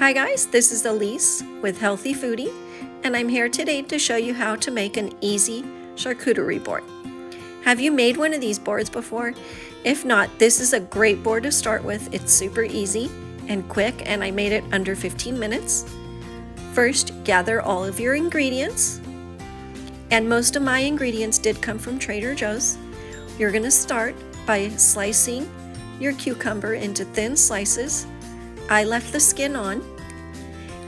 Hi guys, this is Elise with Healthy Foodie, and I'm here today to show you how to make an easy charcuterie board. Have you made one of these boards before? If not, this is a great board to start with. It's super easy and quick, and I made it under 15 minutes. First, gather all of your ingredients, and most of my ingredients did come from Trader Joe's. You're going to start by slicing your cucumber into thin slices. I left the skin on.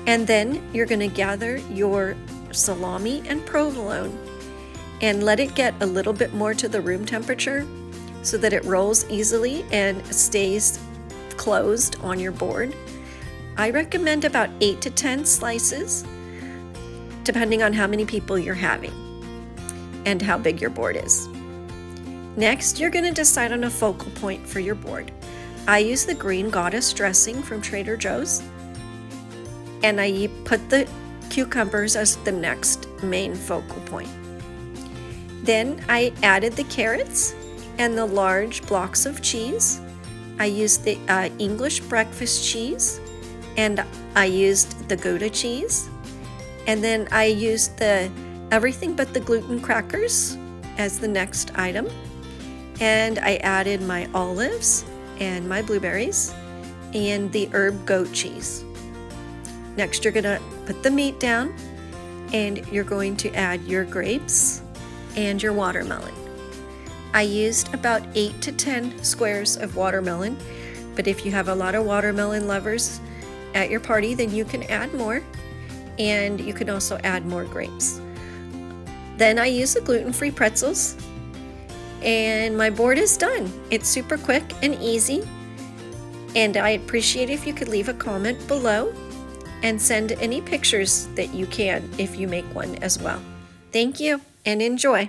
And then you're going to gather your salami and provolone and let it get a little bit more to the room temperature so that it rolls easily and stays closed on your board. I recommend about 8 to 10 slices depending on how many people you're having and how big your board is. Next, you're going to decide on a focal point for your board. I use the green goddess dressing from Trader Joe's, and I put the cucumbers as the next main focal point. Then I added the carrots and the large blocks of cheese. I used the English breakfast cheese, and I used the Gouda cheese, and then I used the everything but the gluten crackers as the next item, and I added my olives and my blueberries and the herb goat cheese. Next, you're going to put the meat down, and you're going to add your grapes and your watermelon. I used about 8 to 10 squares of watermelon, but if you have a lot of watermelon lovers at your party, then you can add more, and you can also add more grapes. Then I use the gluten-free pretzels, and my board is done. It's super quick and easy, and I appreciate if you could leave a comment below and send any pictures that you can if you make one as well. Thank you and enjoy.